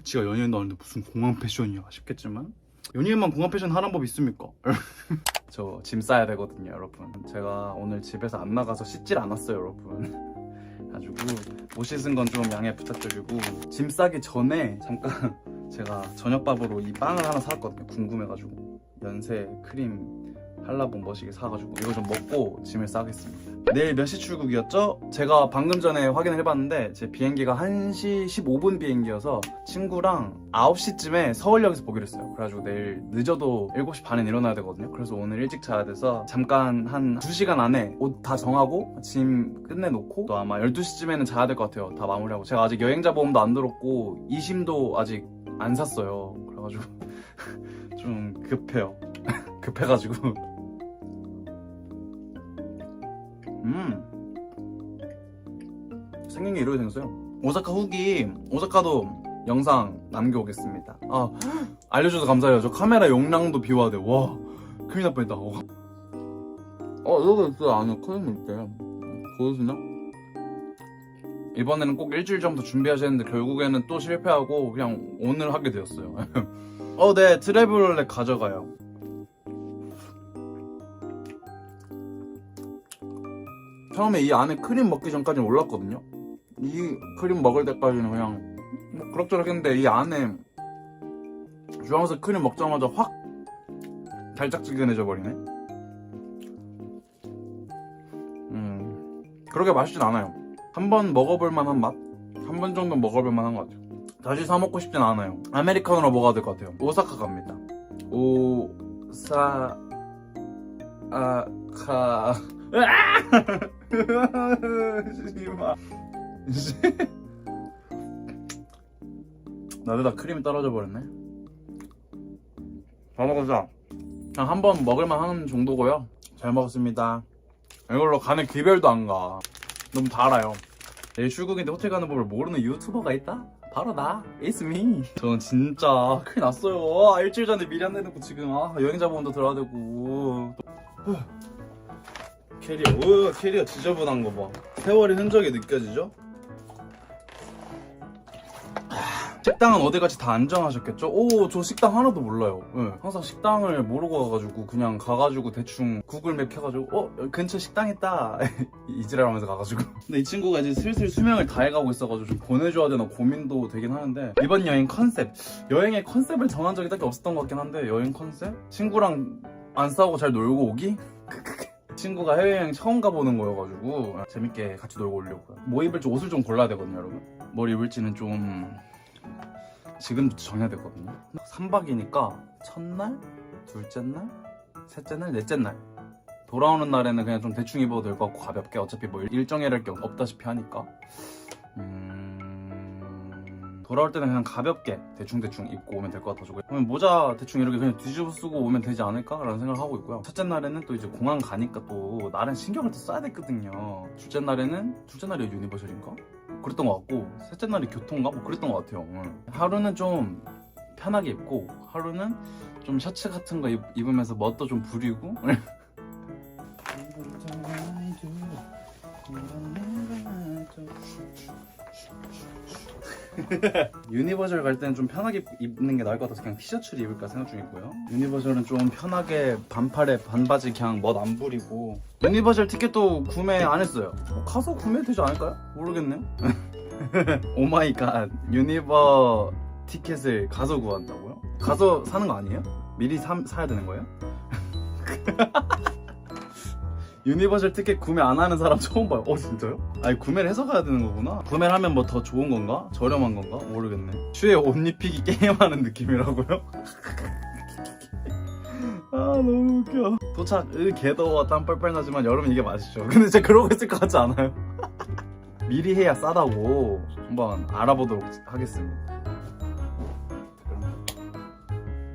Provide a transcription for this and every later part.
지가 연예인 나왔는데 무슨 공항 패션이야 싶겠지만 연예인만 공항 패션 하는 법 있습니까? 저 짐 싸야 되거든요 여러분. 제가 오늘 집에서 안 나가서 씻질 않았어요 여러분. 가지고 못 씻은 건 좀 양해 부탁드리고 짐 싸기 전에 잠깐 제가 저녁밥으로 이 빵을 하나 사왔거든요. 궁금해가지고 연세 크림 한라봉 멋있게 사가지고 이거 좀 먹고 짐을 싸겠습니다. 내일 몇 시 출국이었죠? 제가 방금 전에 확인을 해봤는데 제 비행기가 1시 15분 비행기여서 친구랑 9시쯤에 서울역에서 보기로 했어요. 그래가지고 내일 늦어도 7시 반에 일어나야 되거든요. 그래서 오늘 일찍 자야 돼서 잠깐 한 2시간 안에 옷 다 정하고 짐 끝내놓고 또 아마 12시쯤에는 자야 될 것 같아요. 다 마무리하고. 제가 아직 여행자 보험도 안 들었고 이심도 아직 안 샀어요. 그래가지고 좀 급해요. 급해가지고 생긴 게 이렇게 생겼어요. 오사카 후기, 오사카도 영상 남겨오겠습니다. 아, 알려줘서 감사해요. 저 카메라 용량도 비워야 돼. 와, 큰일 날 뻔했다. 여기 있어요. 안에 크림 있대. 보여주나? 이번에는 꼭 일주일 전부터 준비하셔야 했는데 결국에는 또 실패하고 그냥 오늘 하게 되었어요. 네, 트래블렉 가져가요. 처음에 이 안에 크림 먹기 전까지는 몰랐거든요. 이 크림 먹을 때까지는 그냥 뭐 그럭저럭 했는데 이 안에 주황색 크림 먹자마자 확 달짝지근해져 버리네. 그렇게 맛있진 않아요. 한 번 먹어볼 만한 맛? 한 번 정도 먹어볼 만한 것 같아요. 다시 사 먹고 싶진 않아요. 아메리카노로 먹어야 될 것 같아요. 오사카 갑니다. 오사카 나도다 크림이 떨어져 버렸네. 다 먹었어. 그냥 한 번 먹을만 하는 정도고요. 잘 먹었습니다. 이걸로 가는 기별도 안 가. 너무 달아요. 내일 출국인데 호텔 가는 법을 모르는 유튜버가 있다? 바로 나, It's me. 저는 진짜 큰일 났어요. 일주일 전에 미리 안 내놓고 지금 여행자 보험도 들어야 되고 캐리어 지저분한 거 봐. 세월의 흔적이 느껴지죠? 식당은 어디같이 다 안 정하셨겠죠? 저 식당 하나도 몰라요. 네, 항상 식당을 모르고 가가지고 그냥 가가지고 대충 구글맵 켜가지고 근처 식당 있다 이지랄하면서 가가지고. 근데 이 친구가 이제 슬슬 수명을 다해가고 있어가지고 좀 보내줘야 되나 고민도 되긴 하는데, 이번 여행 컨셉, 여행의 컨셉을 정한 적이 딱히 없었던 것 같긴 한데, 여행 컨셉? 친구랑 안 싸우고 잘 놀고 오기? 친구가 해외여행 처음 가보는 거여가지고 재밌게 같이 놀고 오려고요. 뭐 입을지 옷을 좀 골라야 되거든요 여러분. 뭘 입을지는 좀 지금부터 정해야 되거든요. 3박이니까 첫날, 둘째 날, 셋째 날, 넷째 날 돌아오는 날에는 그냥 좀 대충 입어도 될 것 같고 가볍게, 어차피 뭐 일정해야 할 게 없다시피 하니까. 돌아올 때는 그냥 가볍게 대충대충 입고 오면 될 것 같아서 그러면 모자 대충 이렇게 그냥 뒤집어 쓰고 오면 되지 않을까? 라는 생각을 하고 있고요. 첫째 날에는 또 이제 공항 가니까 또 나름 신경을 더 써야 되거든요. 둘째 날이 유니버셜인가? 그랬던 것 같고, 셋째 날이 교통가? 뭐 그랬던 것 같아요. 하루는 좀 편하게 입고 하루는 좀 셔츠 같은 거 입으면서 멋도 좀 부리고 유니버셜 갈 때는 좀 편하게 입는 게 나을 것 같아서 그냥 티셔츠를 입을까 생각 중이고요. 유니버셜은 좀 편하게 반팔에 반바지 그냥 멋 안 부리고. 유니버셜 티켓도 구매 안 했어요. 가서 구매해도 되지 않을까요? 모르겠네요. 오마이갓, 유니버 티켓을 가서 구한다고요? 가서 사는 거 아니에요? 미리 사야 되는 거예요? 유니버셜 티켓 구매 안 하는 사람 처음 봐요. 진짜요? 아니, 구매를 해서 가야 되는 거구나. 구매를 하면 뭐 더 좋은 건가? 저렴한 건가? 모르겠네. 슈에 옷 입히기 게임하는 느낌이라고요? 너무 웃겨. 도착, 개더워, 땀 뻘뻘 나지만 여름은 이게 맛있죠. 근데 진짜 그러고 있을 것 같지 않아요? 미리 해야 싸다고 한번 알아보도록 하겠습니다.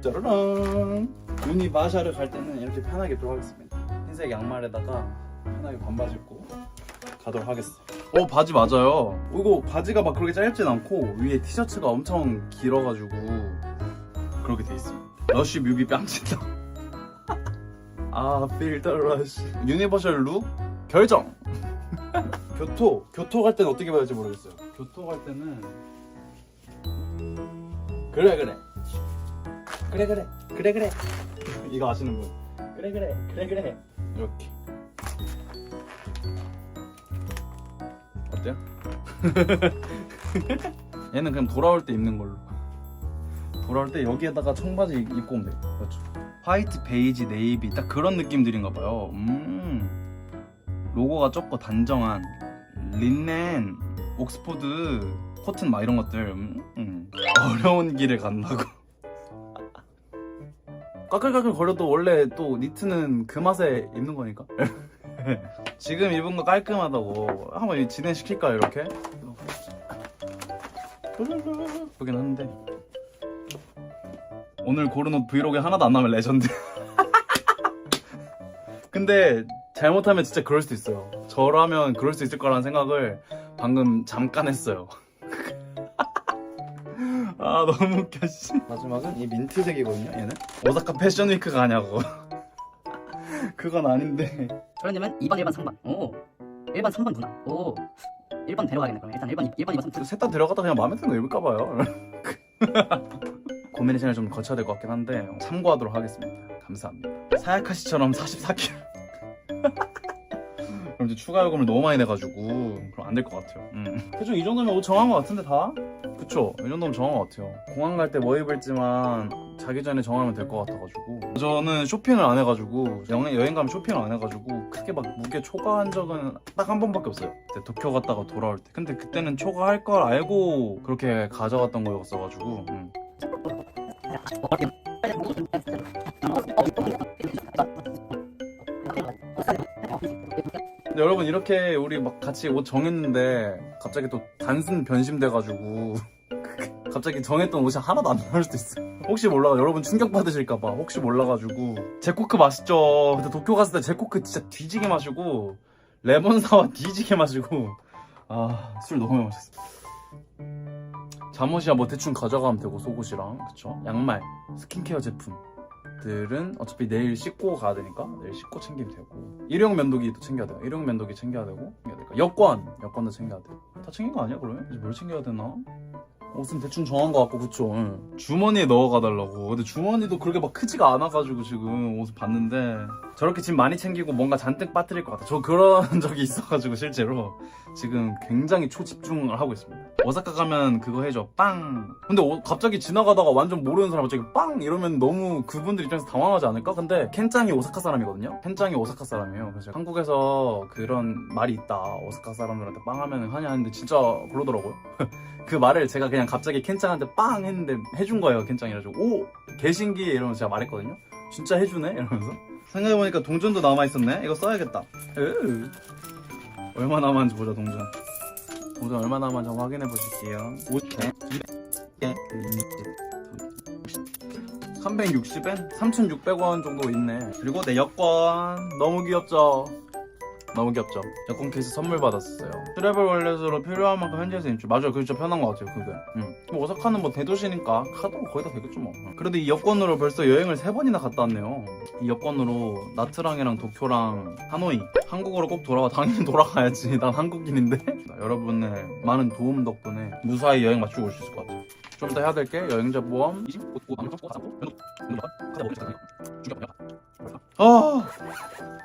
짜라란! 유니버셜을 갈 때는 이렇게 편하게 입도록 하겠습니다. 흰색 양말에다가 편하게 반바지 입고 가도록 하겠어요. 바지 맞아요. 이거 바지가 막 그렇게 짧진 않고 위에 티셔츠가 엄청 길어가지고 그렇게 돼 있습니다. 러쉬 뮤비 뺨친다. feel the rush. 유니버셜 룩 결정. 교토 갈 때는 어떻게 봐야 할지 모르겠어요. 교토 갈 때는 그래 그래 그래 그래 그래 그래 이거 아시는 분 그래 그래 그래 그래 이렇게 어때요? 얘는 그냥 돌아올 때 입는 걸로 돌아올 때 여기에다가 청바지 입고 오면 돼요. 그렇죠. 화이트, 베이지, 네이비 딱 그런 느낌들인가 봐요. 로고가 적고 단정한 린넨, 옥스포드, 코튼 막 이런 것들 어려운 길을 간다고 까끌까끌 거려도 원래 또 니트는 그 맛에 입는 거니까 지금 입은 거 깔끔하다고 한번 진행시킬까요 이렇게? 그러긴 한데 오늘 고른 옷 브이로그에 하나도 안 나오면 레전드 근데 잘못하면 진짜 그럴 수도 있어요. 저라면 그럴 수 있을 거라는 생각을 방금 잠깐 했어요 아 너무 웃겨 씨. 마지막은 이 민트색이거든요 얘는 오사카 패션위크가 아냐고 그건 아닌데 저런님은 2번, 1번, 3번. 오. 1번, 3번 누나. 오. 1번 데려가겠네. 그럼 일단 1번, 2번, 3번. 셋 다 데려갔다 그냥 마음에 드는 거 입을까봐요 고민의 시간을 좀 거쳐야 될 것 같긴 한데 참고하도록 하겠습니다. 감사합니다. 사야카시처럼 44kg 그럼 이제 추가 요금을 너무 많이 내가지고 그럼 안 될 것 같아요. 대충 이 정도면 옷 정한 것 같은데 다? 그쵸? 이 정도면 정한 것 같아요. 공항 갈 때 뭐 입을지만 자기 전에 정하면 될 것 같아가지고 저는 쇼핑을 안 해가지고 여행 가면 쇼핑을 안 해가지고 크게 막 무게 초과한 적은 딱 한 번밖에 없어요. 그때 도쿄 갔다가 돌아올 때 근데 그때는 초과할 걸 알고 그렇게 가져갔던 거였어가지고 근데 여러분 이렇게 우리 막 같이 옷 정했는데 갑자기 또 단순 변심돼가지고 갑자기 정했던 옷이 하나도 안 나올 수도 있어요. 혹시 몰라 여러분 충격 받으실까봐 혹시 몰라가지고 제코크 맛있죠. 그때 도쿄 갔을 때 제코크 진짜 뒤지게 마시고 레몬사와 뒤지게 마시고 아 술 너무 마셨어. 잠옷이야 뭐 대충 가져가면 되고 속옷이랑 그쵸 양말 스킨케어 제품들은 어차피 내일 씻고 가야 되니까 내일 씻고 챙기면 되고 일용 면도기도 챙겨야 돼요. 일용 면도기 챙겨야 되고 여권도 챙겨야 돼요. 다 챙긴 거 아니야 그러면? 이제 뭘 챙겨야 되나? 옷은 대충 정한 거 같고 그쵸? 응. 주머니에 넣어가달라고. 근데 주머니도 그렇게 막 크지가 않아가지고 지금 옷을 봤는데 저렇게 짐 많이 챙기고 뭔가 잔뜩 빠뜨릴 것 같아. 저 그런 적이 있어가지고 실제로 지금 굉장히 초집중을 하고 있습니다. 오사카 가면 그거 해줘 빵. 근데 갑자기 지나가다가 완전 모르는 사람 갑자기 빵 이러면 너무 그분들 입장에서 당황하지 않을까? 근데 켄짱이 오사카 사람이거든요. 켄짱이 오사카 사람이에요. 그래서 한국에서 그런 말이 있다. 오사카 사람들한테 빵 하면 하냐 했는데 진짜 그러더라고요. 그 말을 제가 그냥 갑자기 켄짱한테 빵 했는데 해준 거예요. 켄짱이라고 오 개신기해 이러면서 제가 말했거든요. 진짜 해주네 이러면서 생각해보니까 동전도 남아있었네. 이거 써야겠다. 얼마 남았는지 보자. 동전 얼마 남았는지 한번 확인해 보실게요. 360엔? 3,600원 정도 있네. 그리고 내 여권 너무 귀엽죠? 너무 귀엽죠? 여권 케이스 선물 받았어요. 트래블 월렛으로 필요한 만큼 현지에서 인출. 맞아요. 그게 진짜 편한 것 같아요. 그게. 뭐 오사카는 뭐 대도시니까 카드로 거의 다 되겠죠 뭐. 그래도 이 여권으로 벌써 여행을 3번이나 갔다 왔네요. 이 여권으로 나트랑이랑 도쿄랑 하노이 한국으로 꼭 당연히 돌아가야지. 난 한국인인데 여러분의 많은 도움 덕분에 무사히 여행 마치고 올 수 있을 것 같아요. 좀 더 해야 될 게 여행자 보험 아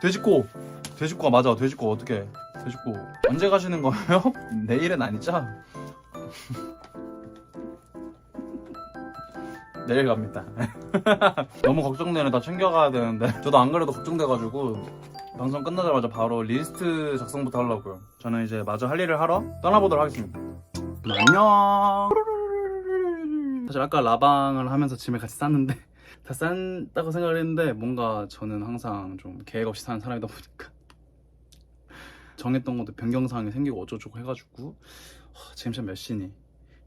돼지코 맞아. 돼지코 어떻게 돼지코 언제 가시는 거예요? 내일은 아니죠? 내일 갑니다. 너무 걱정되네. 다 챙겨가야 되는데 저도 안 그래도 걱정돼가지고 방송 끝나자마자 바로 리스트 작성부터 하려고요. 저는 이제 마저 할 일을 하러 떠나보도록 하겠습니다. 안녕. 사실 아까 라방을 하면서 짐을 같이 쌌는데 다 싼다고 생각을 했는데 뭔가 저는 항상 좀 계획 없이 사는 사람이다 보니까 정했던 것도 변경사항이 생기고 어쩌고저쩌고 해가지고 지금 몇 시니?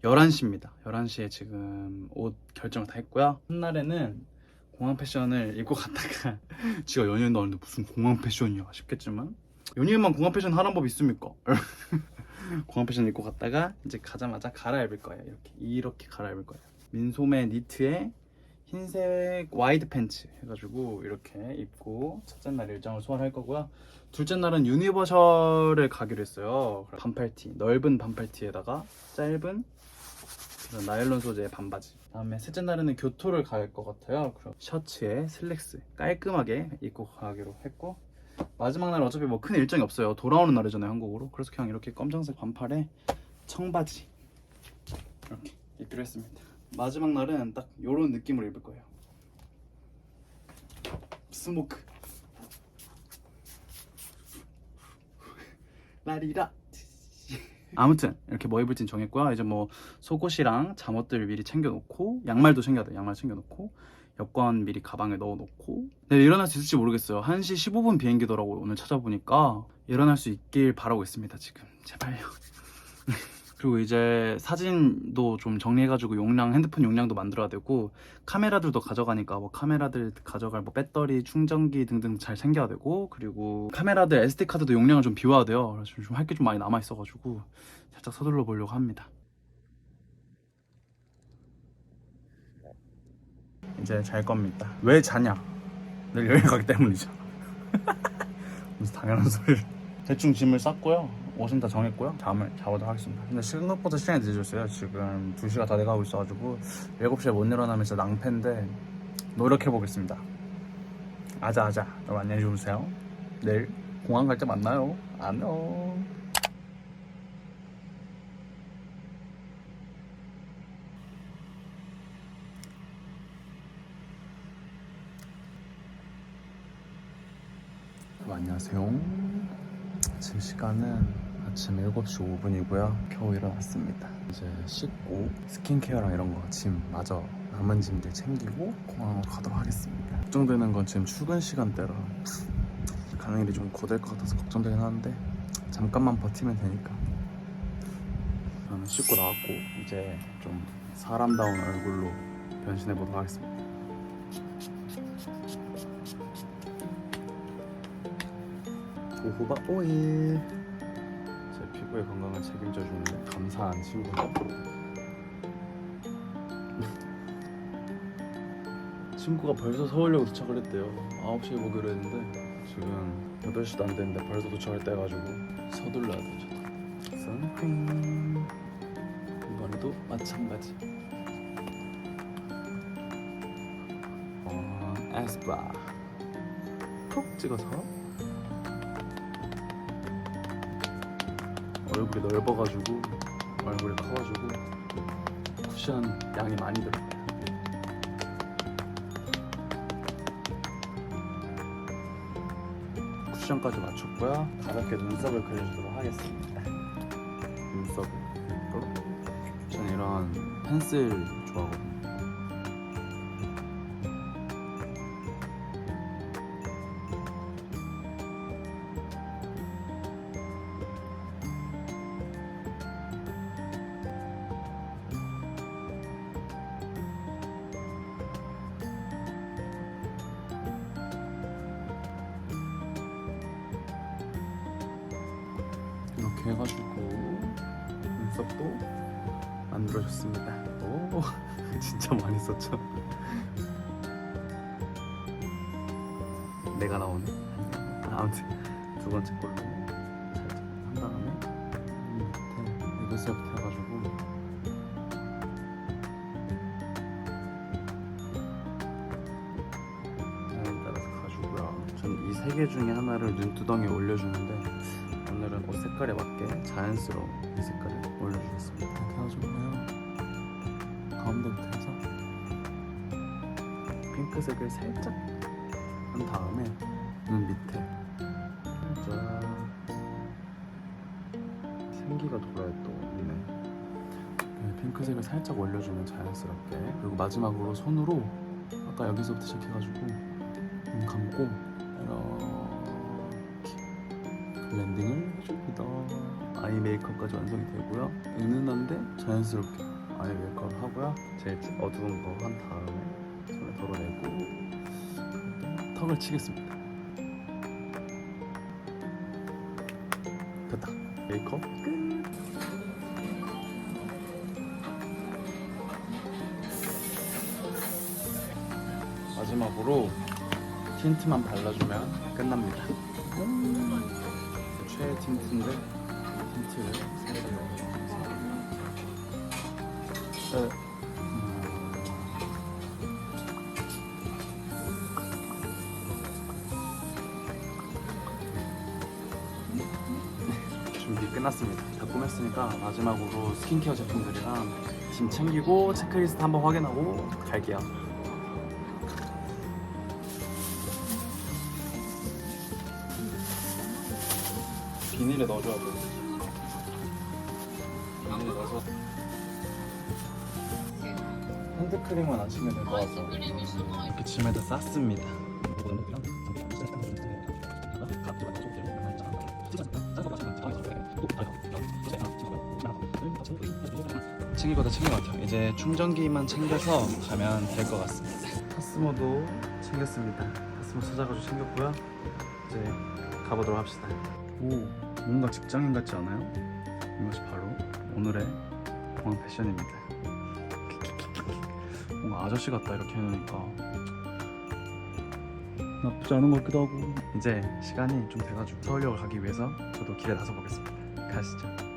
11시입니다 11시에 지금 옷 결정을 다 했고요. 첫날에는 공항 패션을 입고 갔다가 지가 연예인 나왔는데 무슨 공항 패션이야 싶겠지만 연예인만 공항 패션 하는 법 있습니까? 공항 패션 입고 갔다가 이제 가자마자 갈아입을 거예요. 이렇게 갈아입을 거예요. 민소매 니트에 흰색 와이드 팬츠 해가지고 이렇게 입고 첫째 날 일정을 소화할 거고요. 둘째 날은 유니버셜에 가기로 했어요. 반팔티, 넓은 반팔티에다가 짧은 그래서 나일론 소재의 반바지. 다음에 셋째 날에는 교토를 갈 것 같아요. 그럼 셔츠에 슬랙스 깔끔하게 입고 가기로 했고, 마지막 날 어차피 뭐 큰 일정이 없어요. 돌아오는 날이잖아요, 한국으로. 그래서 그냥 이렇게 검정색 반팔에 청바지 이렇게 입기로 했습니다. 마지막 날은 딱 이런 느낌으로 입을 거예요. 스모크 라리라. 아무튼 이렇게 뭐 입을진 정했고요. 이제 뭐 속옷이랑 잠옷들을 미리 챙겨놓고, 양말도 챙겨야 돼요. 양말 챙겨놓고, 여권 미리 가방에 넣어놓고. 내일 일어날 수 있을지 모르겠어요. 1시 15분 비행기더라고요. 오늘 찾아보니까. 일어날 수 있길 바라고 있습니다. 지금 제발요. 그리고 이제 사진도 좀 정리해가지고 핸드폰 용량도 만들어야 되고, 카메라들도 가져가니까 뭐 카메라들 가져갈 뭐 배터리, 충전기 등등 잘 챙겨야 되고, 그리고 카메라들 SD카드도 용량을 좀 비워야 돼요. 그래서 좀 할 게 좀 많이 남아있어가지고 살짝 서둘러 보려고 합니다. 이제 잘 겁니다. 왜 자냐? 내일 여행 가기 때문이죠. 무슨 당연한 소리를. 대충 짐을 쌌고요. 옷은 다 정했고요. 잠을 자보도록 하겠습니다. 근데 생각보다 시간이 늦어졌어요. 지금 2시가 다 돼가고 있어가지고 7시에 못 일어나면 진짜 낭패인데 노력해보겠습니다. 아자아자. 여러분 안녕히 주무세요. 내일 공항 갈 때 만나요. 안녕. 안녕하세요. 지금 시간은 아침 7시 5분이고요. 겨우 일어났습니다. 이제 씻고 스킨케어랑 이런 거 짐 마저 남은 짐들 챙기고 공항으로 가도록 하겠습니다. 걱정되는 건 지금 출근 시간대라 가는 일이 좀 고될 것 같아서 걱정되긴 하는데 잠깐만 버티면 되니까. 저는 씻고 나왔고 이제 좀 사람다운 얼굴로 변신해 보도록 하겠습니다. 호호바 오일. 제 피부의 건강을 책임져 주는 감사한 친구죠. 친구가 벌써 서울역 도착을 했대요. 9시에 보기로 했는데 지금 8시도 안 됐는데 벌써 도착을 해가지고 서둘러야 되죠. 선크림 이번에도 마찬가지. 에스쁘라 톡 찍어서 얼굴이 넓어가지고 얼굴이 커가지고 쿠션 양이 많이 들어요. 쿠션까지 맞췄고요. 가볍게 눈썹을 그려주도록 하겠습니다. 눈썹을 저는 이런 펜슬 좋아하거든요. 이렇게 해가지고 눈썹도 만들어줬습니다. 오, 진짜 많이 썼죠? 내가 나오네. 아무튼 두 번째 걸로 살짝 한 다음에 밑에 이것부터 해가지고 라인 따라서 가지고요. 저는 이 세 개 중에 하나를 눈두덩이에 올려주는데 오늘은 옷 색깔에 맞게 자연스러운 이 색깔을 올려주겠습니다. 이렇게 해가지고요. 가운데부터 해서 핑크색을 살짝 한 다음에 눈 밑에 살짝 생기가 돌아요. 또 눈에 핑크색을 살짝 올려주면 자연스럽게. 그리고 마지막으로 손으로 아까 여기서부터 시작해가지고 눈 감고 블렌딩을 해줍니다. 아이 메이크업까지 완성이 되고요. 은은한데 자연스럽게 아이 메이크업을 하고요. 제일 어두운 거 한 다음에 손에 덜어내고 턱을 치겠습니다. 됐다. 메이크업 끝. 마지막으로 틴트만 발라주면 끝납니다. 최애 틴트인데 틴트를 살짝 넣어주면서 네. 준비 끝났습니다. 다 꾸몄으니까 마지막으로 스킨케어 제품들이랑 짐 챙기고 체크리스트 한번 확인하고 갈게요. 비닐에 넣어줘야 돼. 비닐에 넣어서 핸드크림은 아침에 들고 와서 이렇게 짐에다 쌌습니다. 챙길 거 다 챙긴 것 같아요. 이제 충전기만 챙겨서 가면 될 것 같습니다. 타스모도 챙겼습니다. 타스모 찾아가지고 챙겼고요. 이제 가보도록 합시다. 오, 뭔가 직장인 같지 않아요? 이것이 바로 오늘의 공항 패션입니다. 뭔가 아저씨 같다 이렇게 해놓으니까 나쁘지 않은 것 같기도 하고. 이제 시간이 좀 돼가지고 서울역을 가기 위해서 저도 길에 나서 보겠습니다. 가시죠.